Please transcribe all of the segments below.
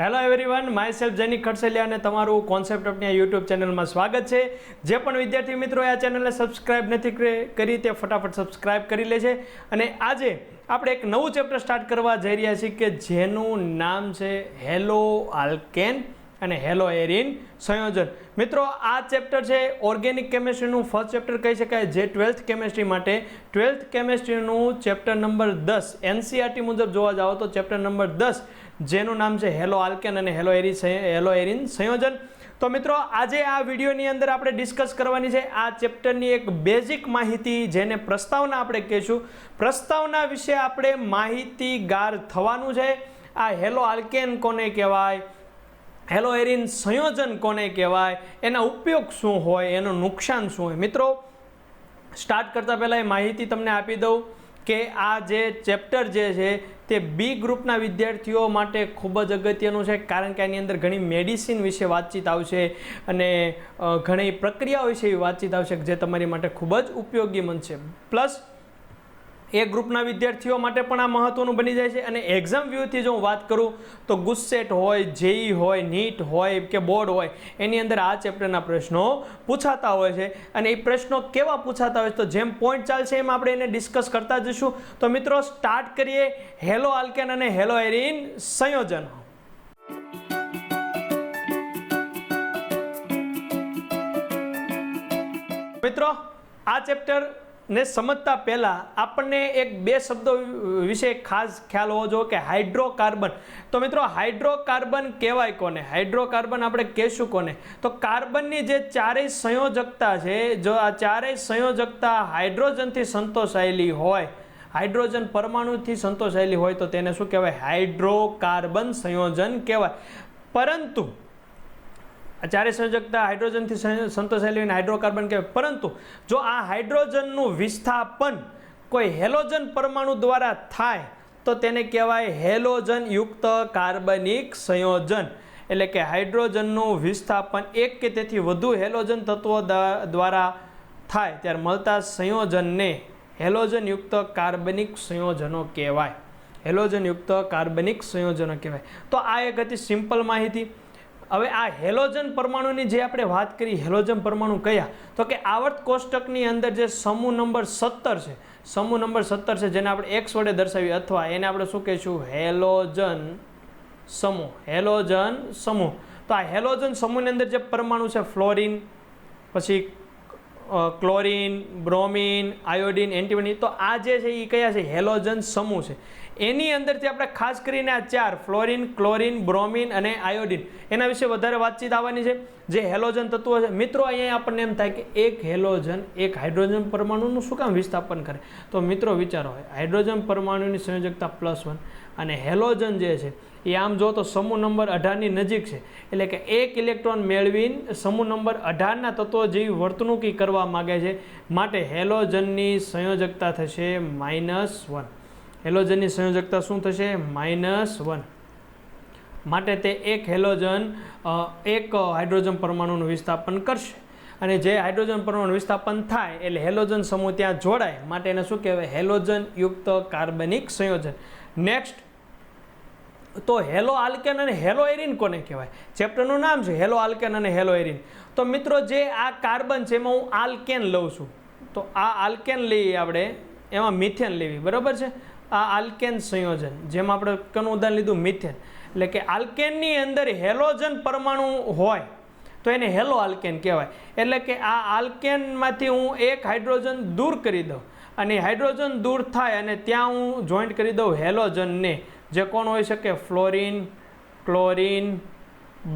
Hello everyone, my self Jainik Khadsaliya અને તમારું ConceptUp YouTube ચેનલમાં સ્વાગત છે। જે પણ વિદ્યાર્થી મિત્રો આ ચેનલને સબસ્ક્રાઇબ નથી કરી તે ફટાફટ સબસ્ક્રાઇબ કરી લે છે। અને આજે આપણે એક નવું ચેપ્ટર સ્ટાર્ટ કરવા જઈ રહ્યા છીએ કે જેનું નામ છે હેલોઆલ્કેન અને હેલોએરીન સંયોજન। મિત્રો આ ચેપ્ટર છે ઓર્ગેનિક કેમિસ્ટ્રીનું ફર્સ્ટ ચેપ્ટર કહી શકાય, જે 12th કેમિસ્ટ્રી માટે 12th કેમિસ્ટ્રીનું ચેપ્ટર નંબર 10 NCERT મુજબ જોવા જાઓ તો ચેપ્ટર નંબર 10 જેનું નામ છે હેલોઆલ્કેન અને હેલોએરીન સંયોજન। તો મિત્રો આજે આ વિડીયોની અંદર આપણે ડિસ્કસ કરવાની છે આ ચેપ્ટરની એક બેઝિક માહિતી, જેને પ્રસ્તાવના આપણે કહીશું। પ્રસ્તાવના વિશે આપણે માહિતીગાર થવાનું છે। આ હેલોઆલ્કેન કોને કહેવાય, હેલોએરીન સંયોજન કોને કહેવાય, એના ઉપયોગ શું હોય, એનું નુકસાન શું હોય। મિત્રો સ્ટાર્ટ કરતાં પહેલાં એ માહિતી તમને આપી દઉં કે આ જે ચેપ્ટર જે છે તે બી ગ્રુપના વિદ્યાર્થીઓ માટે ખૂબ જ અગત્યનું છે, કારણ કે આની અંદર ઘણી મેડિસિન વિશે વાતચીત આવશે અને ઘણી પ્રક્રિયાઓ વિશે વાતચીત આવશે જે તમારી માટે ખૂબ જ ઉપયોગી બનશે। પ્લસ એ ગ્રુપના વિદ્યાર્થીઓ માટે પણ આ મહત્વનું બની જાય છે। અને એક્ઝામ વ્યૂથી જો હું વાત કરું તો ગુસ્સેટ હોય, જેઈ હોય, નીટ હોય કે બોર્ડ હોય, એની અંદર આ ચેપ્ટરના પ્રશ્નો પૂછાતા હોય છે। અને એ પ્રશ્નો કેવા પૂછાતા હોય તો જેમ પોઈન્ટ ચાલશે એમ આપણે એને ડિસ્કસ કરતા જઈશું। તો મિત્રો સ્ટાર્ટ કરીએ હેલોઆલ્કેન અને હેલોએરીન સંયોજન। મિત્રો આ ચેપ્ટર ને સમજતા પહેલા આપણને એક બે શબ્દો વિશે ખાસ ખ્યાલ હોવો જોઈએ કે હાઇડ્રોકાર્બન। તો મિત્રો હાઇડ્રોકાર્બન કહેવાય કોને, હાઇડ્રોકાર્બન આપણે કહેશું કોને, તો કાર્બનની જે ચારેય સંયોજકતા છે, જો આ ચારેય સંયોજકતા હાઇડ્રોજનથી સંતોષાયેલી હોય, હાઇડ્રોજન પરમાણુથી સંતોષાયેલી હોય તો તેને શું કહેવાય, હાઇડ્રોકાર્બન સંયોજન કહેવાય। પરંતુ ચારે સંયોજકતા હાઇડ્રોજનથી સંતોષાયેલી અને હાઇડ્રોકાર્બન કહેવાય। પરંતુ જો આ હાઇડ્રોજનનું વિસ્થાપન કોઈ હેલોજન પરમાણુ દ્વારા થાય તો તેને કહેવાય હેલોજન યુક્ત કાર્બનિક સંયોજન। એટલે કે હાઇડ્રોજનનું વિસ્થાપન એક કે તેથી વધુ હેલોજન તત્વો દ્વારા થાય ત્યારે મળતા સંયોજનને હેલોજન યુક્ત કાર્બનિક સંયોજનો કહેવાય, હેલોજન યુક્ત કાર્બનિક સંયોજનો કહેવાય। તો આ એક હતી સિમ્પલ માહિતી। હવે આ હેલોજન પરમાણુની જે આપણે વાત કરી, હેલોજન પરમાણુ કયા, તો કે આવર્ત કોષ્ટકની અંદર જે સમૂહ નંબર 17 છે, સમૂહ નંબર 17 છે જેને આપણે X વડે દર્શાવીએ અથવા એને આપણે શું કહીશું, હેલોજન સમૂહ, હેલોજન સમૂહ। તો આ હેલોજન સમૂહની અંદર જે પરમાણુ છે ફ્લોરિન, પછી ક્લોરિન, બ્રોમિન, આયોડિન, એન્ટીમની, તો આ જે છે એ કયા છે, હેલોજન સમૂહ છે। એની અંદરથી આપણે ખાસ કરીને આ ચાર ફ્લોરિન, ક્લોરિન, બ્રોમિન અને આયોડિન એના વિશે વધારે વાતચીત આવવાની છે, જે હેલોજન તત્વો છે। મિત્રો અહીંયા આપણને એમ થાય કે એક હેલોજન એક હાઇડ્રોજન પરમાણુનું શું કામ વિસ્થાપન કરે, તો મિત્રો વિચારો, હાઇડ્રોજન પરમાણુની સંયોજકતા +1 અને હેલોજન જે છે એ આમ જો તો સમૂહ નંબર 18ની નજીક છે, એટલે કે એક ઇલેક્ટ્રોન મેળવીને સમૂહ નંબર 18ના તત્વો જેવી વર્તણૂકી કરવા માગે છે, માટે હેલોજનની સંયોજકતા થશે -1। હેલોજનની સંયોજકતા શું થશે, -1। માટે તે એક હેલોજન એક હાઇડ્રોજન પરમાણુનું વિસ્થાપન કરશે, અને જે હાઇડ્રોજન પરમાણુ વિસ્થાપન થાય એટલે હેલોજન સમૂહ ત્યાં જોડાય, માટે એને શું કહેવાય, હેલોજન યુક્ત કાર્બનિક સંયોજન। નેક્સ્ટ, તો હેલોઆલ્કેન અને હેલોએરીન કોને કહેવાય, ચેપ્ટરનું નામ છે હેલોઆલ્કેન અને હેલોએરીન। તો મિત્રો જે આ કાર્બન છે એમાં હું આલ્કેન લઉં છું, તો આ આલ્કેન લઈએ આપણે, એમાં મિથેન લેવી, બરાબર છે। આ આલ્કેન સંયોજન, જેમાં આપણે કોનું ઉદાહરણ લીધું, મિથેન, એટલે કે આલ્કેનની અંદર હેલોજન પરમાણુ હોય તો એને હેલોઆલ્કેન કહેવાય। એટલે કે આ આલ્કેનમાંથી હું એક હાઇડ્રોજન દૂર કરી દઉં, અને હાઇડ્રોજન દૂર થાય અને ત્યાં હું જોઈન્ટ કરી દઉં હેલોજનને, જે કોણ હોઈ શકે, ફ્લોરિન, ક્લોરિન,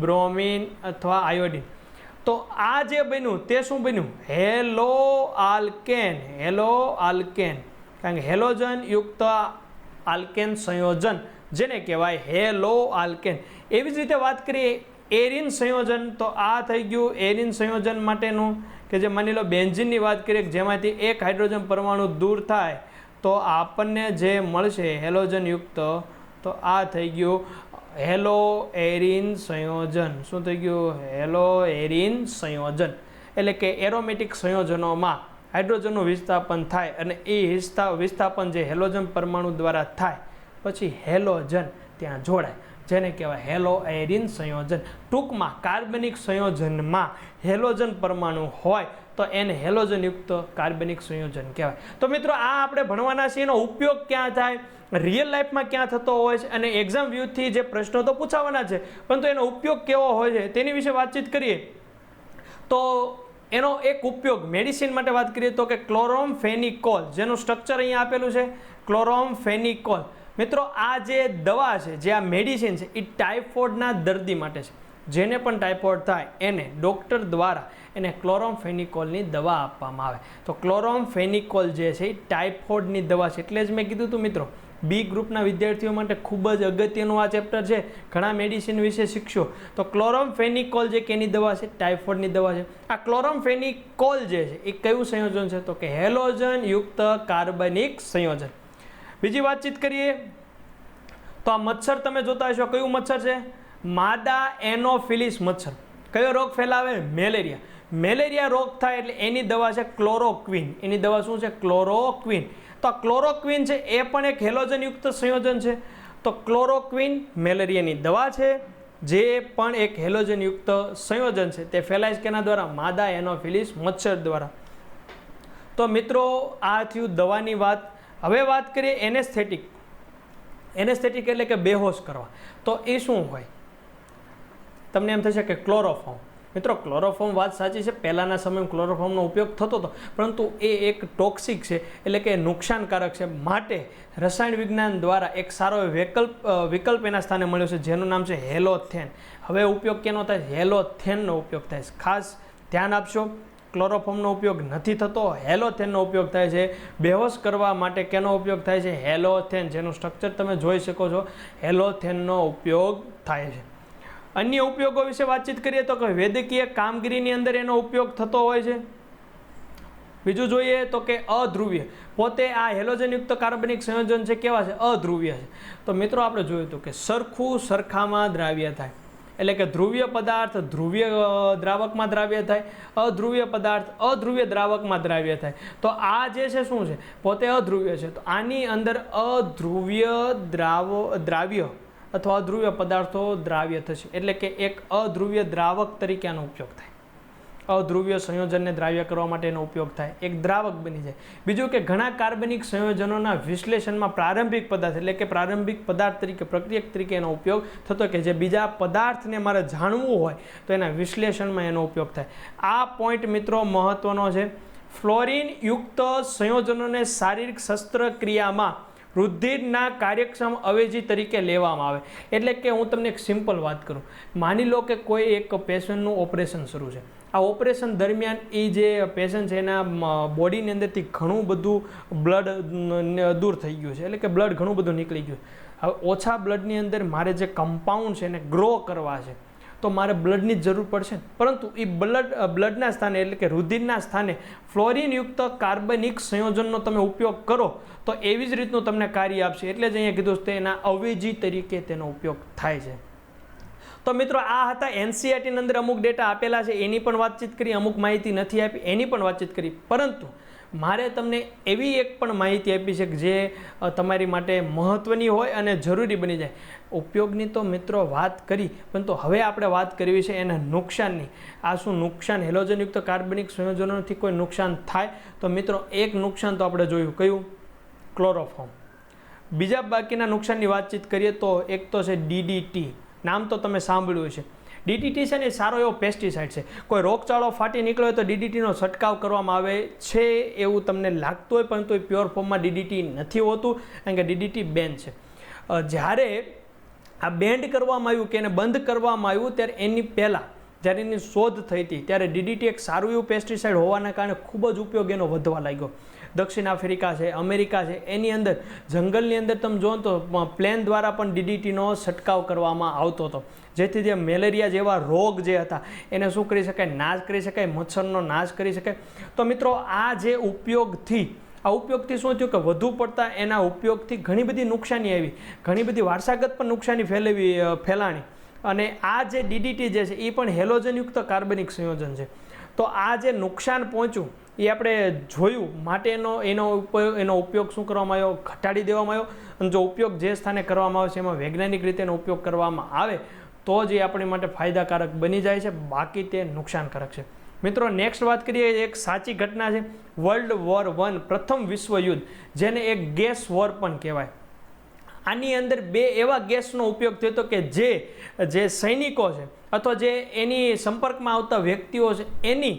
બ્રોમિન અથવા આયોડિન। તો આ જે બન્યું તે શું બન્યું, હેલોઆલ્કેન, હેલોઆલ્કેન, કારણ કે હેલોજન યુક્ત આલ્કેન સંયોજન જેને કહેવાય હેલોઆલ્કેન। એવી જ રીતે વાત કરીએ એરીન સંયોજન, તો આ થઈ ગયું એરીન સંયોજન માટેનું, કે જે માની લો બેન્ઝીનની વાત કરીએ જેમાંથી એક હાઇડ્રોજન પરમાણુ દૂર થાય તો આપણને જે મળશે હેલોજન યુક્ત, તો આ થઈ ગયું હેલોએરીન સંયોજન। શું થઈ ગયું, હેલોએરીન સંયોજન। એટલે કે એરોમેટિક સંયોજનોમાં હાઇડ્રોજનનું વિસ્થાપન થાય અને એ વિસ્થાપન જે હેલોજન પરમાણુ દ્વારા થાય પછી હેલોજન ત્યાં જોડાય, જેને કહેવાય હેલોએરિન સંયોજન. ટૂંકમાં કાર્બનિક સંયોજનમાં હેલોજન પરમાણુ હોય તો એને હેલોજનયુક્ત કાર્બનિક સંયોજન કહેવાય. તો મિત્રો આ આપણે ભણવાના છે, એનો ઉપયોગ ક્યાં થાય, રિયલ લાઈફમાં ક્યાં થતો હોય છે, અને એક્ઝામ વ્યૂથી જે પ્રશ્નો તો પૂછાવાના છે પરંતુ એનો ઉપયોગ કેવો હોય છે તેની વિશે વાતચીત કરીએ. તો એનો એક ઉપયોગ મેડિસિન માટે વાત કરીએ તો કે ક્લોરોમફેનિકોલ, જેનું સ્ટ્રક્ચર અહીંયા આપેલું છે, ક્લોરોમફેનિકોલ. મિત્રો આ જે દવા છે, જે આ મેડિસિન છે, એ ટાઇફોઇડના દર્દી માટે છે. જેને પણ ટાઇફોઇડ થાય એને ડૉક્ટર દ્વારા એને ક્લોરોમફેનિકોલની દવા આપવામાં આવે. તો ક્લોરોમફેનિકોલ જે છે એ ટાઇફોઇડની દવા છે. એટલે જ મેં કીધું હતું મિત્રો, બી ગ્રુપના વિદ્યાર્થીઓ માટે ખૂબ જ અગત્યનું આ ચેપ્ટર છે. ઘણા મેડિસિન વિશે શીખશો. તો ક્લોરોમફેનિકોલ જે કેની દવા છે, ટાઇફોઇડની દવા છે. આ ક્લોરોમફેનિકોલ જે છે એ કયું સંયોજન છે, તો કે હેલોજન યુક્ત કાર્બનિક સંયોજન. બીજી વાતચીત કરીએ તો આ મચ્છર તમે જોતા હશો, કયું મચ્છર છે, માદા એનોફિલિસ મચ્છર. કયો રોગ ફેલાવે, મેલેરિયા. મેલેરિયા રોગ થાય એટલે એની દવા છે ક્લોરોક્વિન. એની દવા શું છે, ક્લોરોક્વિન. તો આ ક્લોરોક્વિન છે એ પણ એક હેલોજનયુક્ત સંયોજન છે. તો ક્લોરોક્વિન મેલેરિયાની દવા છે, જે પણ એક હેલોજનયુક્ત સંયોજન છે. તે ફેલાય કેના દ્વારા, માદા એનોફિલિસ મચ્છર દ્વારા. તો મિત્રો આ થયું દવાની વાત. હવે વાત કરીએ એનેસ્થેટિક. એનેસ્થેટિક એટલે કે બેહોશ કરવા. તો એ શું હોય, તમને એમ થશે કે ક્લોરોફોર્મ. મિત્રો ક્લોરોફોર્મ વાત સાચી છે, પહેલાંના સમયમાં ક્લોરોફોર્મનો ઉપયોગ થતો હતો, પરંતુ એ એક ટોક્સિક છે, એટલે કે નુકસાનકારક છે. માટે રસાયણ વિજ્ઞાન દ્વારા એક સારો વિકલ્પ એના સ્થાને મળ્યો છે, જેનું નામ છે હેલોથેન. હવે ઉપયોગ કેનો થાય, હેલોથેનનો ઉપયોગ થાય છે. ખાસ ધ્યાન આપશો, ક્લોરોફોર્મનો ઉપયોગ નથી થતો, હેલોથેનનો ઉપયોગ થાય છે. બેહોશ કરવા માટે કેનો ઉપયોગ થાય છે, હેલોથેન, જેનું સ્ટ્રક્ચર તમે જોઈ શકો છો. હેલોથેનનો ઉપયોગ થાય છે. અન્ય ઉપયોગો વિશે વાતચીત કરીએ તો કે વૈદ્યકીય કામગીરીની અંદર એનો ઉપયોગ થતો હોય છે. બીજું જોઈએ તો કે અધ્રુવીય. પોતે આ હેલોજનયુક્ત કાર્બનિક સંયોજન છે કેવા છે, અધ્રુવીય છે. તો મિત્રો આપણે જોયું હતું કે સરખામાં દ્રાવ્ય થાય, એટલે કે ધ્રુવીય પદાર્થ ધ્રુવીય દ્રાવકમાં દ્રાવ્ય થાય, અધ્રુવીય પદાર્થ અધ્રુવીય દ્રાવકમાં દ્રાવ્ય થાય. તો આ જે છે શું છે, પોતે અધ્રુવીય છે. તો આની અંદર અધ્રુવીય દ્રાવ્ય અથવા અધ્રુવીય પદાર્થો દ્રાવ્ય થશે, એટલે કે એક અધ્રુવીય દ્રાવક તરીકે આનો ઉપયોગ થાય. અધ્રુવીય સંયોજનને દ્રાવ્ય કરવા માટે એનો ઉપયોગ થાય, એક દ્રાવક બની જાય. બીજું કે ઘણા કાર્બનિક સંયોજનોના વિશ્લેષણમાં પ્રારંભિક પદાર્થ, એટલે કે પ્રારંભિક પદાર્થ તરીકે, પ્રક્રિયક તરીકે એનો ઉપયોગ થતો, કે જે બીજા પદાર્થને મારે જાણવું હોય તો એના વિશ્લેષણમાં એનો ઉપયોગ થાય. આ પોઈન્ટ મિત્રો મહત્વનો છે. ફ્લોરિન યુક્ત સંયોજનોને શારીરિક શસ્ત્રક્રિયામાં રુધિરના કાર્યક્ષમ અવેજી તરીકે લેવામાં આવે. એટલે કે હું તમને એક સિમ્પલ વાત કરું. માની લો કે કોઈ એક પેશન્ટનું ઓપરેશન શરૂ છે. આ ઓપરેશન દરમિયાન એ જે પેશન્ટ છે એના બોડીની અંદરથી ઘણું બધું બ્લડ દૂર થઈ ગયું છે, એટલે કે બ્લડ ઘણું બધું નીકળી ગયું. હવે ઓછા બ્લડની અંદર મારે જે કમ્પાઉન્ડ છે એને ગ્રો કરવા છે, તો મારે બ્લડની જ જરૂર પડશે. પરંતુ એ બ્લડના સ્થાને, એટલે કે રુધિરના સ્થાને ફ્લોરિનયુક્ત કાર્બનિક સંયોજનનો તમે ઉપયોગ કરો તો એવી જ રીતનું તમને કાર્ય આપશે. એટલે જ અહીંયા કીધું છે એના અવેજી તરીકે તેનો ઉપયોગ થાય છે. તો મિત્રો આ હતા એનસીઈઆરટીની અંદર અમુક ડેટા આપેલા છે, એની પણ વાતચીત કરી, અમુક માહિતી નથી આપી એની પણ વાતચીત કરી. પરંતુ મારે તમને એવી એક પણ માહિતી આપી છે કે જે તમારી માટે મહત્ત્વની હોય અને જરૂરી બની જાય. ઉપયોગની તો મિત્રો વાત કરી, પરંતુ હવે આપણે વાત કરવી છે એના નુકસાનની. આ શું નુકસાન, હેલોજનયુક્ત કાર્બનિક સંયોજનોથી કોઈ નુકસાન થાય? તો મિત્રો એક નુકસાન તો આપણે જોયું, કયું, ક્લોરોફોર્મ. બીજા બાકીના નુકસાનની વાતચીત કરીએ તો એક તો છે ડીડીટી. નામ તો તમે સાંભળ્યું છે. ડીડીટી છે ને એ સારો એવો પેસ્ટિસાઇડ છે. કોઈ રોગચાળો ફાટી નીકળ્યો હોય તો ડીડીટીનો છંટકાવ કરવામાં આવે છે એવું તમને લાગતું હોય, પરંતુ એ પ્યોર ફોર્મમાં ડીડીટી નથી હોતું, કારણ કે ડીડીટી બેન છે. જ્યારે આ બેન્ડ કરવામાં આવ્યું કે એને બંધ કરવામાં આવ્યું, ત્યારે એની પહેલાં જ્યારે એની શોધ થઈ હતી ત્યારે ડીડીટી એક સારું એવું પેસ્ટિસાઇડ હોવાના કારણે ખૂબ જ ઉપયોગ એનો વધવા લાગ્યો. દક્ષિણ આફ્રિકા છે, અમેરિકા છે, એની અંદર જંગલની અંદર તમે જુઓ તો પ્લેન દ્વારા પણ ડીડીટીનો છંટકાવ કરવામાં આવતો હતો, જેથી જે મેલેરિયા જેવા રોગ જે હતા એને શું કરી શકાય, નાશ કરી શકાય, મચ્છરનો નાશ કરી શકાય. તો મિત્રો આ જે ઉપયોગથી શું થયું કે વધુ પડતા એના ઉપયોગથી ઘણી બધી નુકસાની આવી, ઘણી બધી વારસાગત પણ નુકસાની ફેલાણી. અને આ જે ડીડીટી જે છે એ પણ હેલોજનયુક્ત કાર્બનિક સંયોજન છે. તો આ જે નુકસાન પહોંચ્યું એ આપણે જોયું માટે એનો ઉપયોગ શું કરવામાં આવ્યો, ઘટાડી દેવામાં આવ્યો. અને જો ઉપયોગ જે સ્થાને કરવામાં આવે છે એમાં વૈજ્ઞાનિક રીતે એનો ઉપયોગ કરવામાં આવે તો જ એ આપણી માટે ફાયદાકારક બની જાય છે, બાકી તે નુકસાનકારક છે. મિત્રો નેક્સ્ટ વાત કરીએ, એક સાચી ઘટના છે વર્લ્ડ વોર 1, પ્રથમ વિશ્વયુદ્ધ, જેને એક ગેસ વોર પણ કહેવાય. આની અંદર 2 એવા ગેસનો ઉપયોગ થયો હતો કે જે સૈનિકો છે અથવા જે એની સંપર્કમાં આવતા વ્યક્તિઓ છે એની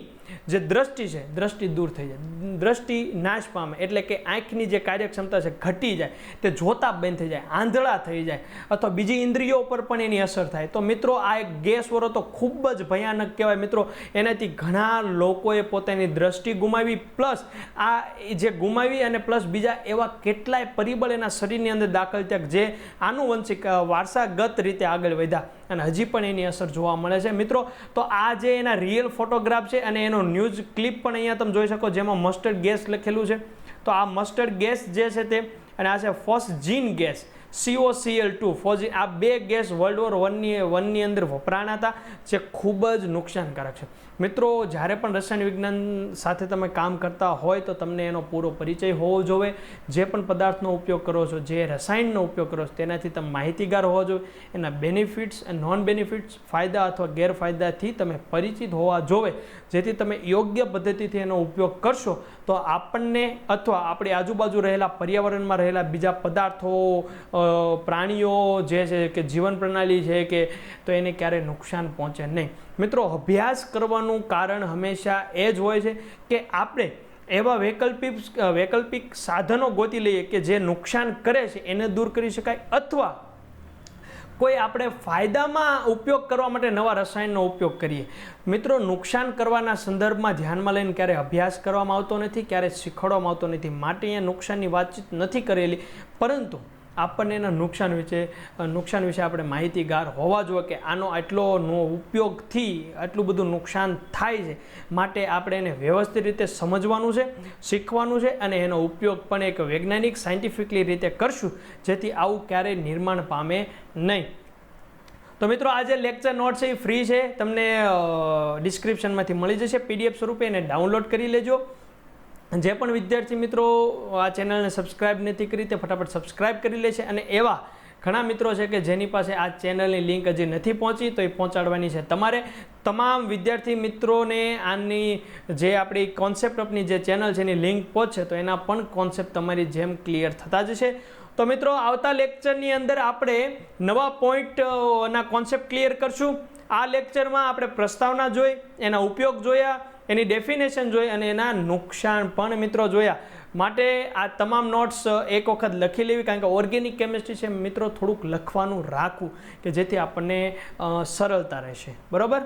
જે દ્રષ્ટિ દૂર થઈ જાય, દ્રષ્ટિ નાશ પામે, એટલે કે આંખની જે કાર્યક્ષમતા છે ઘટી જાય, તે જોતા બંધ થઈ જાય, આંધળા થઈ જાય અથવા બીજી ઇન્દ્રિયો પર પણ એની અસર થાય. તો મિત્રો આ એક ગેસ વોર તો ખૂબ જ ભયાનક કહેવાય મિત્રો. એનાથી ઘણા લોકોએ પોતાની દ્રષ્ટિ ગુમાવી, પ્લસ આ જે ગુમાવી અને પ્લસ બીજા એવા કેટલાય પરિબળ એના શરીરની અંદર દાખલ થયા જે આનુવંશિક વારસાગત રીતે આગળ વધ્યા અને હજી પણ એની અસર જોવા મળે છે મિત્રો. તો આ જે એના રિયલ ફોટોગ્રાફ છે અને એનો ન્યૂઝ ક્લિપ પણ અહીંયા તમે જોઈ શકો, જેમાં મસ્ટર્ડ ગેસ લખેલું છે. તો આ મસ્ટર્ડ ગેસ જે છે તે, અને આ છે ફોસ્જીન ગેસ COCl2, આ 2 ગેસ વર્લ્ડ વોર 1ની અંદર વપરાણા હતા, જે ખૂબ જ નુકસાનકારક છે મિત્રો. જ્યારે પણ રસાયણ વિજ્ઞાન સાથે તમે કામ કરતા હોય તો તમને એનો પૂરો પરિચય હોવો જોઈએ. જે પણ પદાર્થનો ઉપયોગ કરો છો, જે રસાયણનો ઉપયોગ કરો છો, તેનાથી તમે માહિતીગાર હોવા જોઈએ. એના બેનિફિટ્સ અને નોન બેનિફિટ્સ, ફાયદા અથવા ગેરફાયદાથી તમે પરિચિત હોવા જોઈએ, જેથી તમે યોગ્ય પદ્ધતિથી એનો ઉપયોગ કરશો તો આપણને અથવા આપણી આજુબાજુ રહેલા પર્યાવરણમાં રહેલા બીજા પદાર્થો, પ્રાણીઓ જે છે કે જીવન પ્રણાલી છે કે, તો એને ક્યારેય નુકસાન પહોંચે નહીં. મિત્રો અભ્યાસ કરવાનું કારણ હંમેશા એ જ હોય છે કે આપણે એવા વૈકલ્પિક સાધનો ગોતી લઈએ કે જે નુકસાન કરે છે એને દૂર કરી શકાય, અથવા કોઈ આપણે ફાયદામાં ઉપયોગ કરવા માટે નવા રસાયણનો ઉપયોગ કરીએ. મિત્રો નુકસાન કરવાના સંદર્ભમાં ધ્યાનમાં લઈને ક્યારેય અભ્યાસ કરવામાં આવતો નથી, ક્યારેય શીખવાડવામાં આવતો નથી. માટે અહીંયા નુકસાનની વાતચીત નથી કરેલી, પરંતુ આપણને એના નુકસાન વિશે આપણે માહિતીગાર હોવા જોઈએ કે આનો આટલો ઉપયોગથી આટલું બધું નુકસાન થાય છે. માટે આપણે એને વ્યવસ્થિત રીતે સમજવાનું છે, શીખવાનું છે અને એનો ઉપયોગ પણ એક વૈજ્ઞાનિક સાયન્ટિફિકલી રીતે કરશું, જેથી આવું ક્યારેય નિર્માણ પામે નહીં. તો મિત્રો આ જે લેક્ચર નોટ છે એ ફ્રી છે, તમને ડિસ્ક્રિપ્શનમાંથી મળી જશે PDF સ્વરૂપે, એને ડાઉનલોડ કરી લેજો. જે પણ વિદ્યાર્થી મિત્રો આ ચેનલને સબસ્ક્રાઇબ નથી કરી તે ફટાફટ સબસ્ક્રાઇબ કરી લે છે, અને એવા ઘણા મિત્રો છે કે જેની પાસે આ ચેનલની લિંક હજી નથી પહોંચી, તો એ પહોંચાડવાની છે તમારે. તમામ વિદ્યાર્થી મિત્રોને આની જે આપણી ConceptUpની જે ચેનલ છે એની લિંક પહોંચે તો એના પણ કોન્સેપ્ટ તમારી જેમ ક્લિયર થતા જશે. તો મિત્રો આવતા લેક્ચરની અંદર આપણે નવા પોઈન્ટના કોન્સેપ્ટ ક્લિયર કરશું. આ લેક્ચરમાં આપણે પ્રસ્તાવના જોઈ, એના ઉપયોગ જોયા, એની ડેફિનેશન જોઈ અને એના નુકસાન પણ મિત્રો જોયા. માટે આ તમામ નોટ્સ એક વખત લખી લેવી, કારણ કે ઓર્ગેનિક કેમિસ્ટ્રી છે મિત્રો, થોડુંક લખવાનું રાખવું કે જેથી આપણને સરળતા રહેશે. બરાબર.